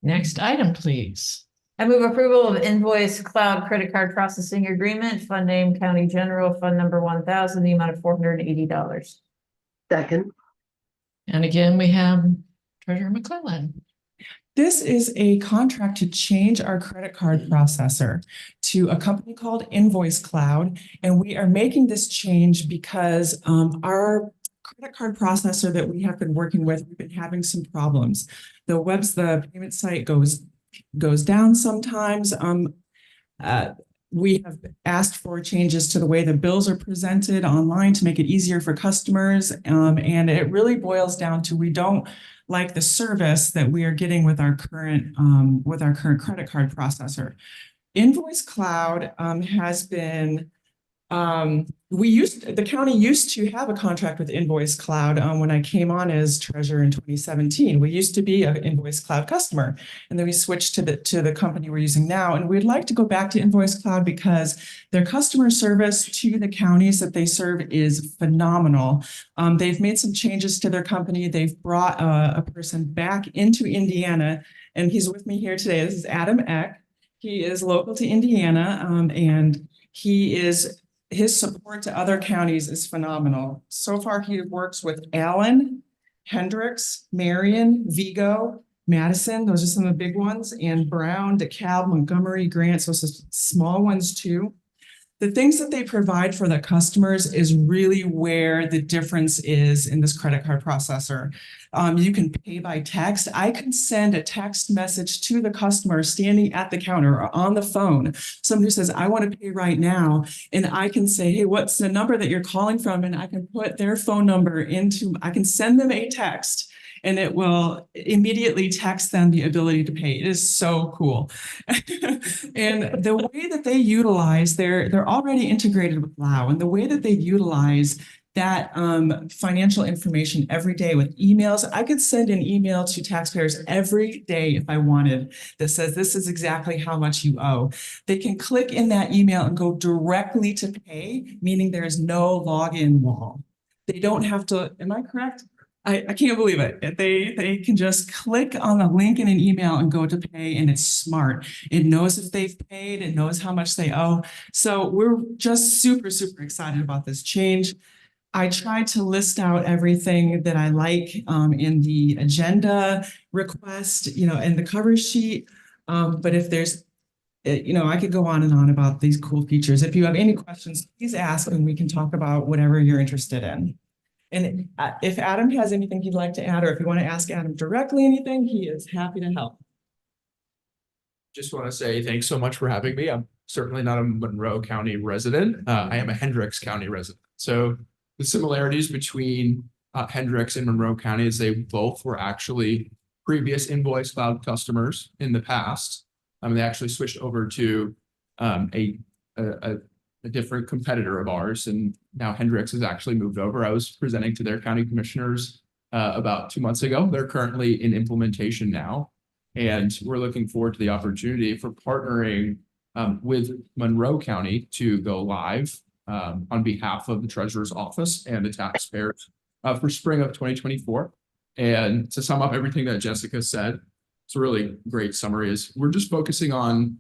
Next item, please. I move approval of invoice cloud credit card processing agreement, fund name County General, fund number 1000, the amount of $480. Second. And again, we have Treasurer McClellan. This is a contract to change our credit card processor to a company called Invoice Cloud. And we are making this change because our credit card processor that we have been working with, we've been having some problems. The payment site goes down sometimes. We have asked for changes to the way the bills are presented online to make it easier for customers. And it really boils down to we don't like the service that we are getting with our current credit card processor. Invoice Cloud has been the county used to have a contract with Invoice Cloud when I came on as treasurer in 2017. We used to be an Invoice Cloud customer, and then we switched to the company we're using now. And we'd like to go back to Invoice Cloud because their customer service to the counties that they serve is phenomenal. They've made some changes to their company. They've brought a person back into Indiana, and he's with me here today. This is Adam Eck. He is local to Indiana, and his support to other counties is phenomenal. So far, he works with Allen, Hendricks, Marion, Vigo, Madison. Those are some of the big ones, and Brown, DeKalb, Montgomery, Grant. So some small ones too. The things that they provide for the customers is really where the difference is in this credit card processor. You can pay by text. I can send a text message to the customer standing at the counter or on the phone. Somebody who says, I want to pay right now. And I can say, hey, what's the number that you're calling from? And I can put their phone number I can send them a text, and it will immediately text them the ability to pay. It is so cool. And the way that they utilize, they're already integrated with Lao, and the way that they utilize that financial information every day with emails. I could send an email to taxpayers every day if I wanted that says, this is exactly how much you owe. They can click in that email and go directly to pay, meaning there is no login wall. They don't have to, am I correct? I can't believe it. They can just click on the link in an email and go to pay, and it's smart. It knows if they've paid, it knows how much they owe. So we're just super, super excited about this change. I tried to list out everything that I like in the agenda request, and the cover sheet. But if there's, I could go on and on about these cool features. If you have any questions, please ask and we can talk about whatever you're interested in. And if Adam has anything he'd like to add, or if you want to ask Adam directly anything, he is happy to help. Just want to say thanks so much for having me. I'm certainly not a Monroe County resident. I am a Hendricks County resident. So the similarities between Hendricks and Monroe County is they both were actually previous Invoice Cloud customers in the past. They actually switched over to a different competitor of ours, and now Hendricks has actually moved over. I was presenting to their county commissioners about 2 months ago. They're currently in implementation now, and we're looking forward to the opportunity for partnering with Monroe County to go live on behalf of the Treasurer's Office and the taxpayers for spring of 2024. And to sum up everything that Jessica said, it's a really great summary. Is we're just focusing on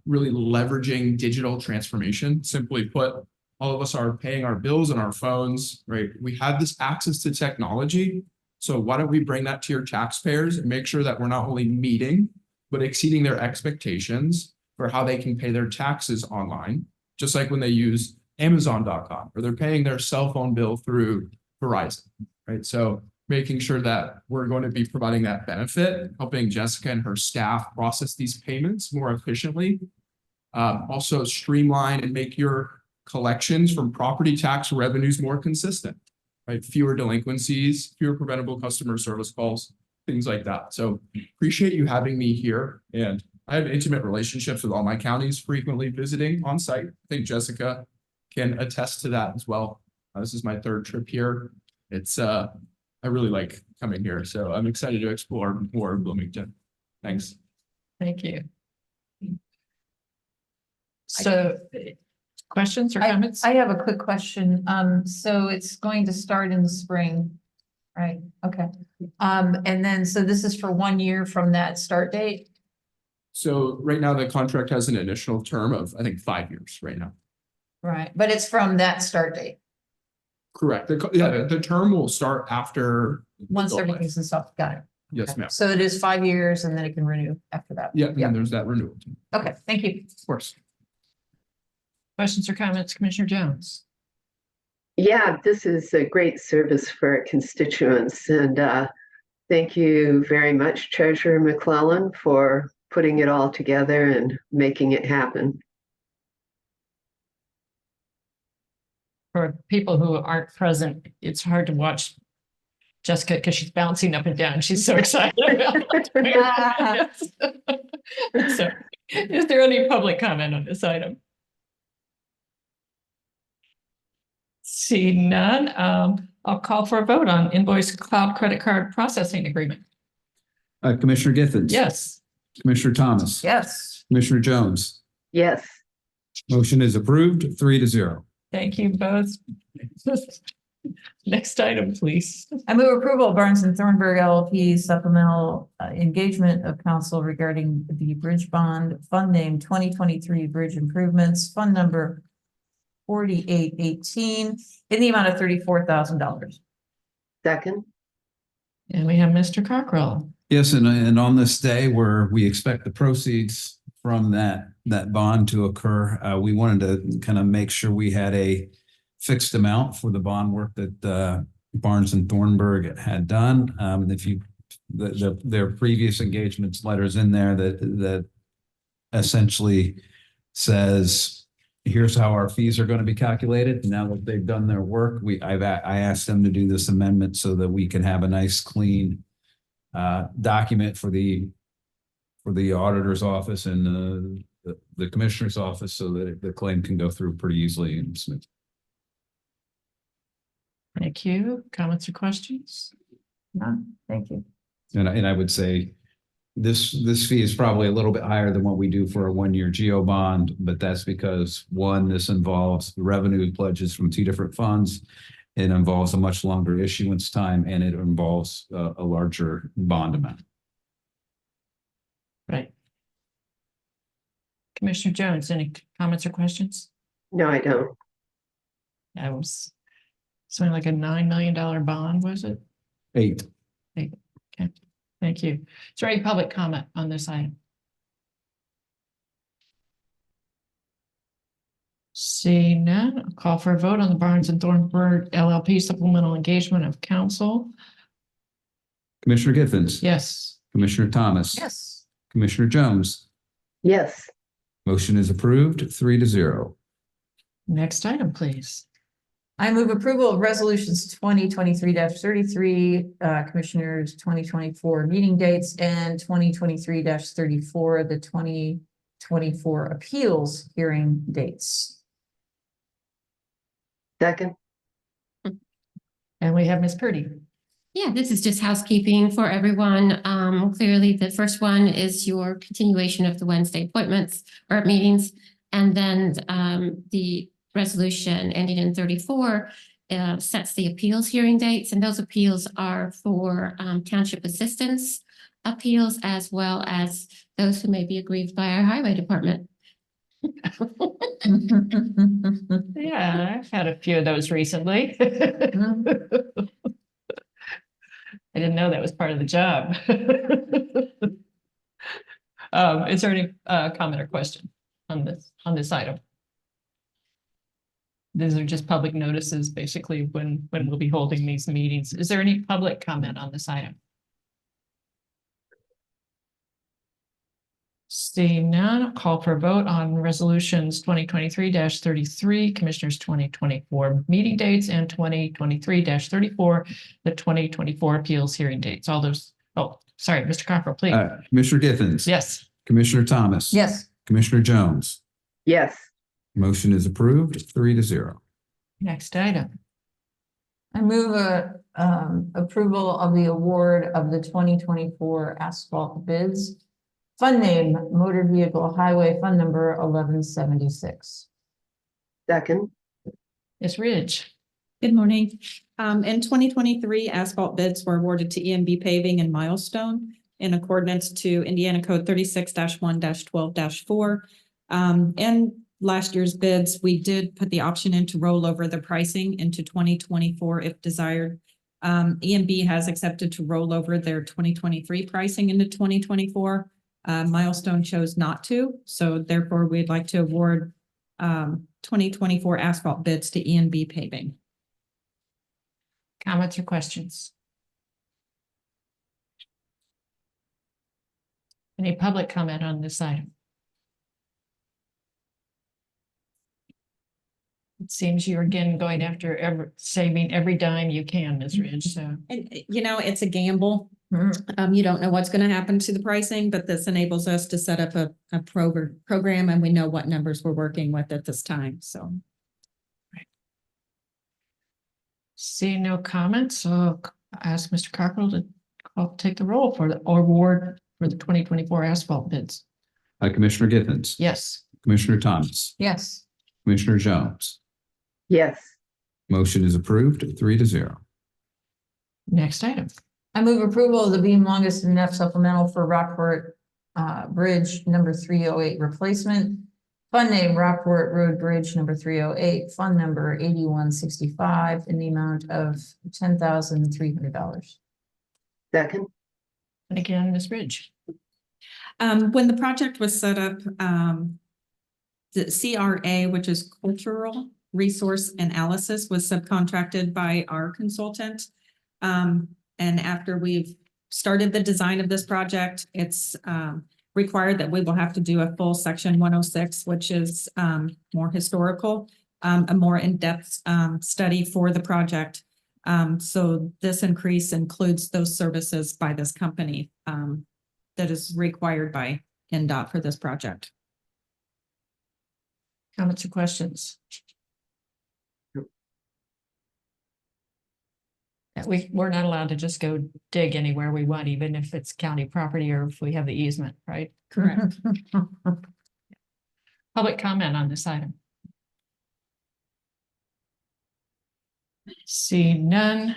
really leveraging digital transformation. Simply put, all of us are paying our bills on our phones, right? We have this access to technology. So why don't we bring that to your taxpayers and make sure that we're not only meeting, but exceeding their expectations for how they can pay their taxes online, just like when they use Amazon.com or they're paying their cell phone bill through Verizon, right? So making sure that we're going to be providing that benefit, helping Jessica and her staff process these payments more efficiently. Also streamline and make your collections from property tax revenues more consistent, right? Fewer delinquencies, fewer preventable customer service calls, things like that. So appreciate you having me here. And I have intimate relationships with all my counties, frequently visiting on site. I think Jessica can attest to that as well. This is my 3rd trip here. It's I really like coming here, so I'm excited to explore more of Bloomington. Thanks. Thank you. So questions or comments? I have a quick question. So it's going to start in the spring, right? Okay. And then, so this is for 1 year from that start date? So right now the contract has an initial term of, I think, 5 years right now. Right, but it's from that start date. Correct. The term will start after. Once go live. everything's installed, got it. Yes, Okay. ma'am. So it is 5 years and then it can renew after that. Yeah, and there's that renewal. Okay, thank you. Of course. Questions or comments, Commissioner Jones? Yeah, this is a great service for our constituents. And thank you very much, Treasurer McClellan, for putting it all together and making it happen. For people who aren't present, it's hard to watch Jessica because she's bouncing up and down. She's so excited about it. So, is there any public comment on this item? See none. I'll call for a vote on Invoice Cloud Credit Card Processing Agreement. Commissioner Githens. Yes. Commissioner Thomas. Yes. Commissioner Jones. Yes. Motion is approved, 3-0. Thank you both. Next item, please. I move approval of Barnes and Thornburg LLP supplemental engagement of council regarding the bridge bond fund name 2023 Bridge Improvements Fund Number 4818 in the amount of $34,000. Second. And we have Mr. Cockrell. Yes, and on this day where we expect the proceeds from that bond to occur, we wanted to kind of make sure we had a fixed amount for the bond work that Barnes and Thornburg had done. If you their previous engagements letters in there that essentially says, here's how our fees are going to be calculated. Now that they've done their work, I asked them to do this amendment so that we can have a nice clean document for the auditor's office and the commissioner's office so that the claim can go through pretty easily and smooth. Thank you. Comments or questions? None. Thank you. And I would say this fee is probably a little bit higher than what we do for a 1-year GO bond, but that's because one, this involves revenue pledges from 2 different funds. It involves a much longer issuance time and it involves a larger bond amount. Right. Commissioner Jones, any comments or questions? No, I don't. That was something like a $9 million bond, was it? 8. Okay, thank you. Is there any public comment on this item? Seeing none, I'll call for a vote on the Barnes and Thornburg LLP supplemental engagement of council. Commissioner Githens. Yes. Commissioner Thomas. Yes. Commissioner Jones. Yes, Motion is approved 3-0. Next item, please. I move approval of resolutions 2023-33, commissioners 2024 meeting dates, and 2023-34, the 2024 appeals hearing dates. second, And we have Ms. Purdy. Yeah, this is just housekeeping for everyone. Clearly, the first one is your continuation of the Wednesday appointments or meetings. And then the resolution ending in 34 sets the appeals hearing dates. And those appeals are for township assistance appeals, as well as those who may be aggrieved by our highway department. Yeah, I've had a few of those recently. I didn't know that was part of the job. Is there any comment or question on this item? These are just public notices, basically, when we'll be holding these meetings. Is there any public comment on this item? Seeing none, I'll call for a vote on resolutions 2023-33, commissioners 2024 meeting dates, and 2023-34, the 2024 appeals hearing dates. All those, oh, sorry, Mr. Cockrell, please. Commissioner Githens. Yes. Commissioner Thomas. Yes. Commissioner Jones. yes, Motion is approved 3-0. Next item. I move approval of the award of the 2024 asphalt bids. Fund name, Motor Vehicle Highway Fund Number 1176. second, Ms. Ridge. Good morning. In 2023, asphalt bids were awarded to EMB Paving and Milestone in accordance to Indiana Code 36-1-12-4. And last year's bids, we did put the option in to roll over the pricing into 2024 if desired. EMB has accepted to roll over their 2023 pricing into 2024. Milestone chose not to, so therefore we'd like to award 2024 asphalt bids to EMB Paving. Comments or questions? Any public comment on this item? It seems you're again going after saving every dime you can, Ms. Ridge, so. And it's a gamble. You don't know what's going to happen to the pricing, but this enables us to set up a program, and we know what numbers we're working with at this time, so. Seeing no comments, so I'll ask Mr. Cockrell to take the roll for the award for the 2024 asphalt bids. Commissioner Githens. Yes. Commissioner Thomas. Yes. Commissioner Jones. yes, Motion is approved 3-0. Next item. I move approval of the beam longest and F supplemental for Rockport Bridge number 308 replacement. Fund name Rockport Road Bridge number 308, fund number 8165 in the amount of $10,300. second, And again, Ms. Ridge. When the project was set up, the CRA, which is Cultural Resource Analysis, was subcontracted by our consultant. And after we've started the design of this project, it's required that we will have to do a full section 106, which is more historical, a more in-depth study for the project. So this increase includes those services by this company that is required by NDOT for this project. Comments or questions? We're not allowed to just go dig anywhere we want, even if it's county property or if we have the easement, right? Correct. Public comment on this item. Seeing none,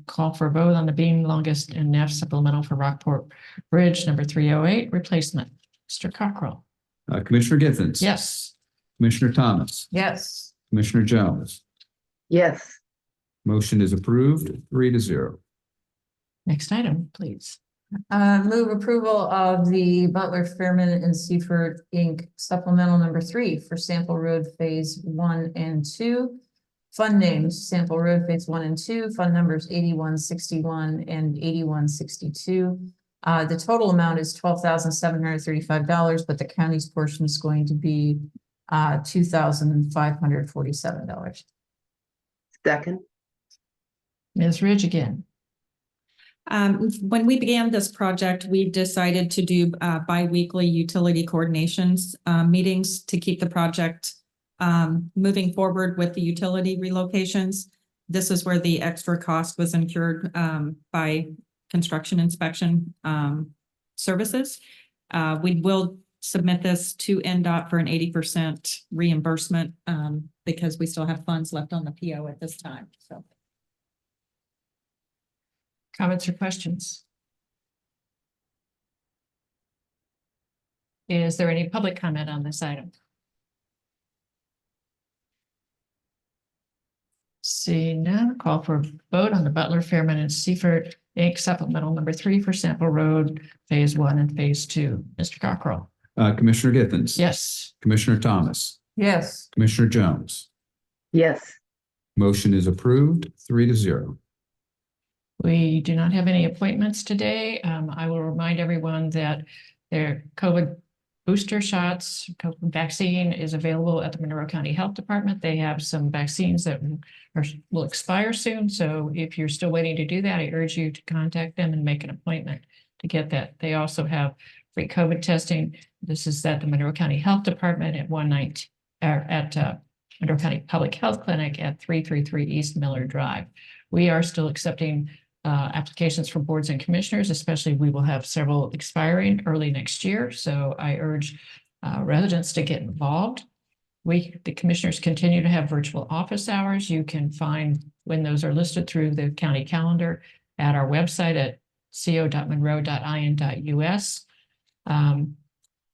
call for a vote on the beam longest and NAF supplemental for Rockport Bridge number 308 replacement. Mr. Cockrell. Commissioner Githens. Yes. Commissioner Thomas. Yes. Commissioner Jones. Yes. Motion is approved, 3-0. Next item, please. Move approval of the Butler, Fairman and Seaford Inc. supplemental number 3 for Sample Road Phase 1 and 2. Fund names, Sample Road Phase 1 and 2, fund numbers 8161 and 8162. The total amount is $12,735, but the county's portion is going to be $2,547. Second. Ms. Ridge again. When we began this project, we decided to do bi-weekly utility coordinations meetings to keep the project moving forward with the utility relocations. This is where the extra cost was incurred by construction inspection services. We will submit this to NDOT for an 80% reimbursement because we still have funds left on the PO at this time. So. Comments or questions? Is there any public comment on this item? Seeing none, call for a vote on the Butler, Fairman and Seaford Inc. supplemental number 3 for Sample Road Phase 1 and Phase 2. Mr. Cockrell. Commissioner Githens. Yes. Commissioner Thomas. Yes. Commissioner Jones. Yes. Motion is approved, 3-0. We do not have any appointments today. I will remind everyone that their COVID booster shots, COVID vaccine is available at the Monroe County Health Department. They have some vaccines that will expire soon. So if you're still waiting to do that, I urge you to contact them and make an appointment to get that. They also have free COVID testing. This is at the Monroe County Health Department at Monroe County Public Health Clinic at 333 East Miller Drive. We are still accepting applications for boards and commissioners, especially we will have several expiring early next year. So I urge residents to get involved. The commissioners continue to have virtual office hours. You can find when those are listed through the county calendar at our website at co.monroe.in.us.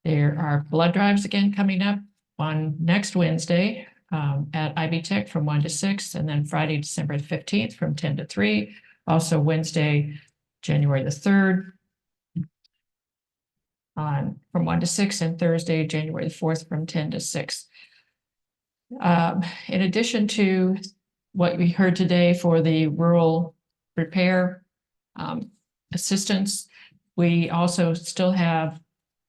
There are blood drives again coming up on next Wednesday at IB Tech from 1 to 6, and then Friday, December 15th from 10 to 3. Also Wednesday, January the 3rd from 1 to 6, and Thursday, January the 4th from 10 to 6. In addition to what we heard today for the rural repair assistance, we also still have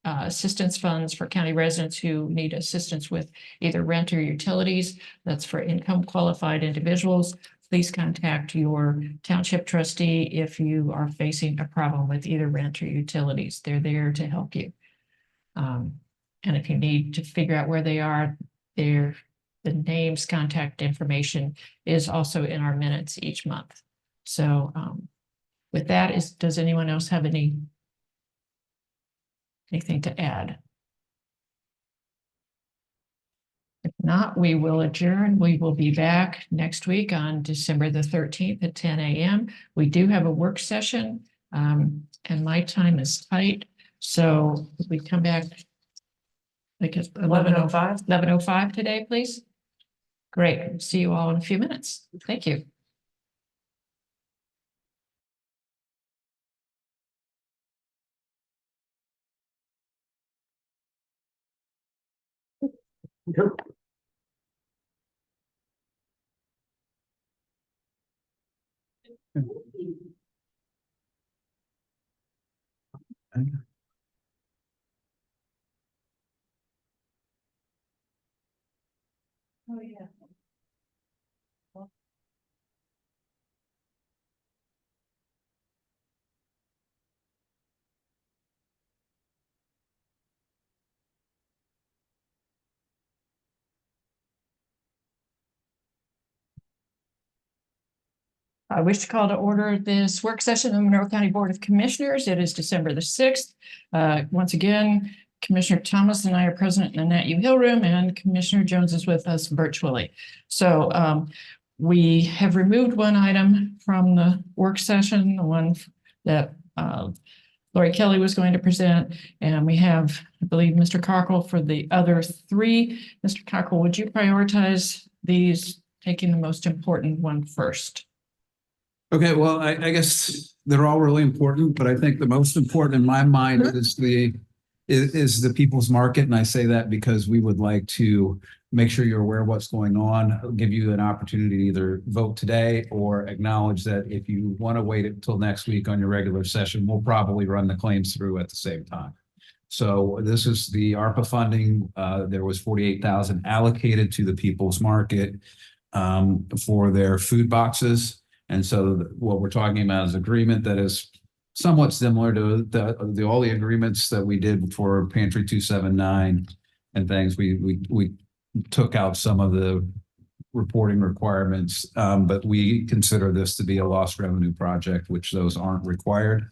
assistance funds for county residents who need assistance with either rent or utilities. That's for income qualified individuals. Please contact your township trustee if you are facing a problem with either rent or utilities. They're there to help you. And if you need to figure out where they are, the names, contact information is also in our minutes each month. So with that, does anyone else have anything to add? If not, we will adjourn. We will be back next week on December the 13th at 10 a.m. We do have a work session and my time is tight. So we come back like at 11:05 today, please. Great. See you all in a few minutes. Thank you. Nope. Oh, yeah. I wish to call to order this work session of the Monroe County Board of Commissioners. It is December the 6th. Once again, Commissioner Thomas and I are present in the Nat U Hill Room, and Commissioner Jones is with us virtually. So we have removed one item from the work session, the one that Lori Kelly was going to present, and we have, I believe, Mr. Cockle for the other three. Mr. Cockle, would you prioritize these, taking the most important one first? Okay, well, I guess they're all really important, but I think the most important in my mind is the people's market. And I say that because we would like to make sure you're aware of what's going on, give you an opportunity to either vote today or acknowledge that if you want to wait until next week on your regular session, we'll probably run the claims through at the same time. So this is the ARPA funding. There was 48,000 allocated to the people's market for their food boxes. And so what we're talking about is agreement that is somewhat similar to all the agreements that we did for Pantry 279 and things. We took out some of the reporting requirements, but we consider this to be a lost revenue project, which those aren't required.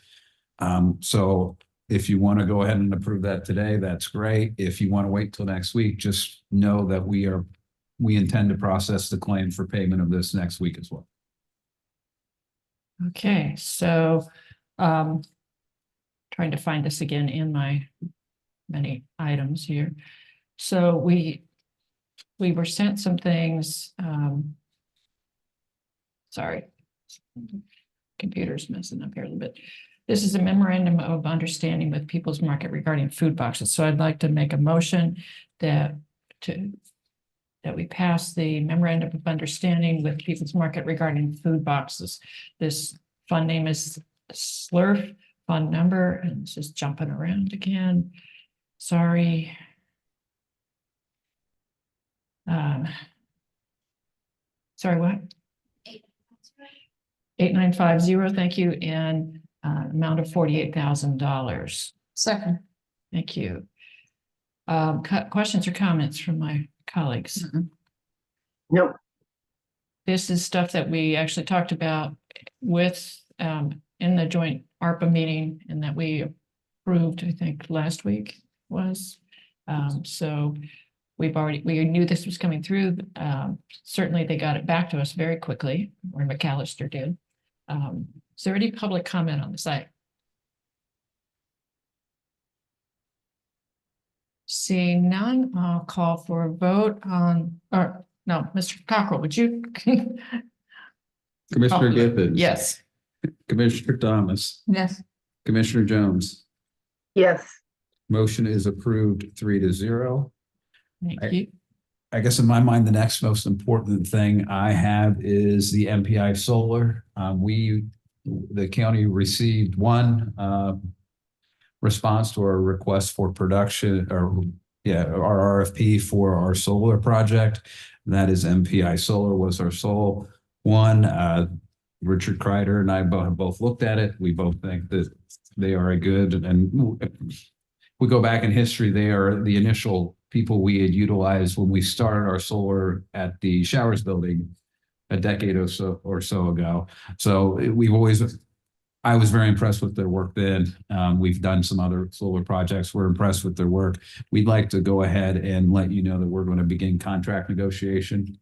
So if you want to go ahead and approve that today, that's great. If you want to wait till next week, just know that we intend to process the claim for payment of this next week as well. Okay, so trying to find this again in my many items here. So we were sent some things. Sorry, computer's messing up here a little bit. This is a memorandum of understanding with People's Market regarding food boxes. So I'd like to make a motion that we pass the memorandum of understanding with People's Market regarding food boxes. This fund name is SLURF, fund number, and it's just jumping around again. Sorry. Sorry, what? 8950, thank you, and amount of $48,000. Second. Thank you. Questions or comments from my colleagues? Nope. This is stuff that we actually talked about with in the joint ARPA meeting and that we approved, I think, last week was. So we knew this was coming through. Certainly they got it back to us very quickly, or McAllister did. Is there any public comment on the site? Seeing none, I'll call for a vote on, or no, Mr. Cockrell, would you? Commissioner Gifford. Yes. Commissioner Thomas. Yes. Commissioner Jones. Yes. Motion is approved 3-0. Thank you. I guess in my mind, the next most important thing I have is the MPI solar. The county received one response to our request for production, or our RFP for our solar project. And that is MPI Solar was our sole one. Richard Kreider and I have both looked at it. We both think that they are a good, and we go back in history, they are the initial people we had utilized when we started our solar at the Showers building a decade or so ago. So I was very impressed with their work then. We've done some other solar projects. We're impressed with their work. We'd like to go ahead and let you know that we're going to begin contract negotiation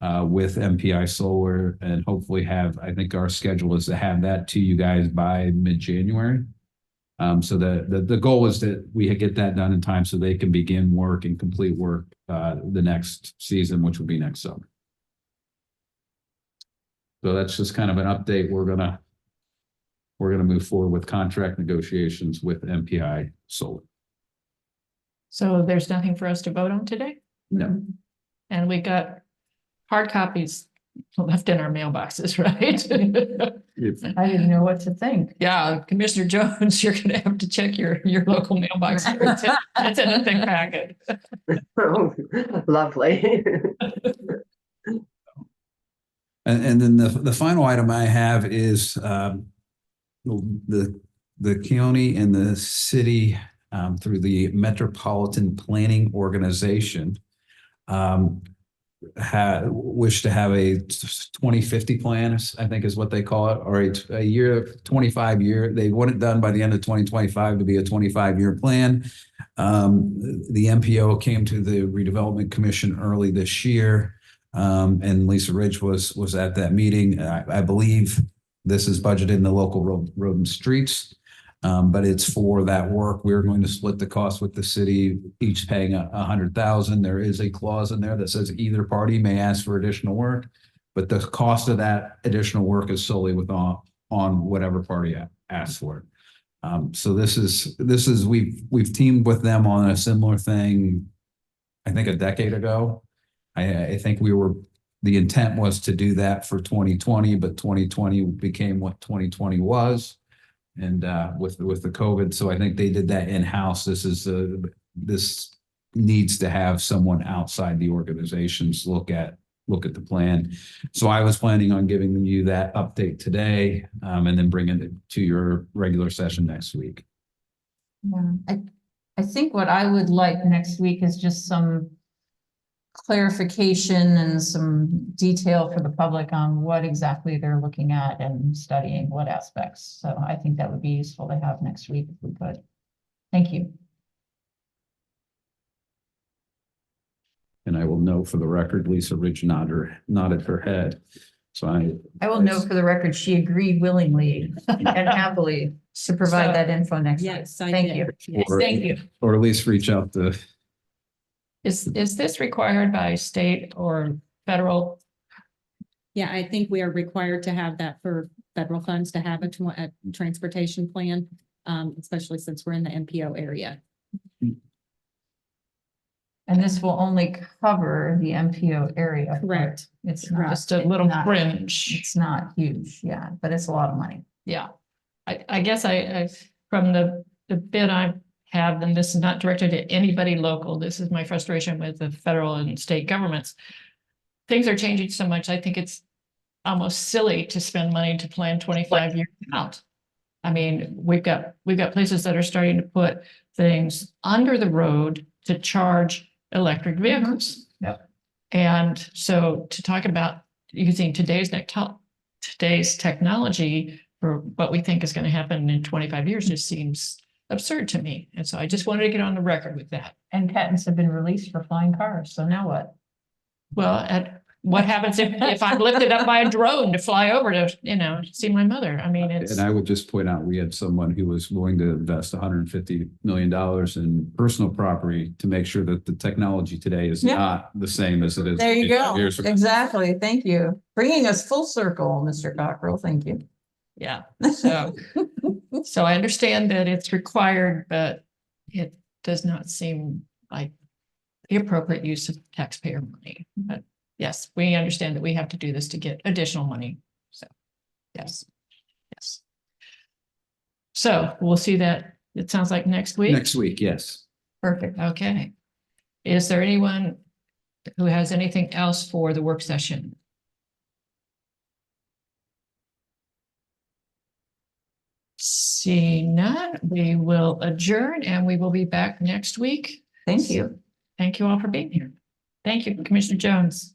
with MPI Solar, and hopefully I think our schedule is to have that to you guys by mid-January. So the goal is that we get that done in time so they can begin work and complete work the next season, which will be next summer. So that's just kind of an update. We're gonna move forward with contract negotiations with MPI Solar. So there's nothing for us to vote on today? No. And we got hard copies left in our mailboxes, right? I didn't know what to think. Yeah, Commissioner Jones, you're gonna have to check your local mailbox. It's in a thick packet. Oh, lovely. And then the final item I have is the county and the city through the Metropolitan Planning Organization wish to have a 2050 plan, I think is what they call it, or a year, 25 year. They want it done by the end of 2025 to be a 25-year plan. The MPO came to the Redevelopment Commission early this year And Lisa Ridge was at that meeting. I believe this is budgeted in the local road and streets. But it's for that work. We're going to split the cost with the city, each paying $100,000. There is a clause in there that says either party may ask for additional work, but the cost of that additional work is solely on whatever party asks for it. So this is we've teamed with them on a similar thing, I think a decade ago. I think the intent was to do that for 2020, but 2020 became what 2020 was. And with the COVID, so I think they did that in-house. This needs to have someone outside the organizations look at the plan. So I was planning on giving you that update today, and then bringing it to your regular session next week. Yeah, I think what I would like next week is just some clarification and some detail for the public on what exactly they're looking at and studying what aspects. So I think that would be useful to have next week if we could. Thank you. And I will note for the record, Lisa Ridge nodded her head. So I will note for the record, she agreed willingly and happily to provide that info next week. Yes, I Thank did. you. Yes. Thank you. Or at least reach out to. Is this required by state or federal? Yeah, I think we are required to have that for federal funds to have a transportation plan, especially since we're in the MPO area. And this will only cover the MPO area. Correct. It's not Just a little not- fringe. It's not huge, yeah, but it's a lot of money. Yeah. I guess I from the bit I have, and this is not directed at anybody local. This is my frustration with the federal and state governments. Things are changing so much. I think it's almost silly to spend money to plan 25 years out. I mean, we've got places that are starting to put things under the road to charge electric vehicles. Yep. And so to talk about using today's technology for what we think is going to happen in 25 years just seems absurd to me. And so I just wanted to get on the record with that. And patents have been released for flying cars, so now what? Well, what happens if I'm lifted up by a drone to fly over to, see my mother? I mean, it's. And I would just point out, we had someone who was willing to invest $150 million in personal property to make sure that the technology today is Yeah. not the same as it is. There you 25 go. years ago. Exactly. Thank you. Bringing us full circle, Mr. Cockrell. Thank you. Yeah, so I understand that it's required, but it does not seem like the appropriate use of taxpayer money. But yes, we understand that we have to do this to get additional money. So, yes. So we'll see that, it sounds like next week. Next week, yes. Perfect. Okay. Is there anyone who has anything else for the work session? Seeing none, we will adjourn and we will be back next week. Thank you. Thank you all for being here. Thank you, Commissioner Jones.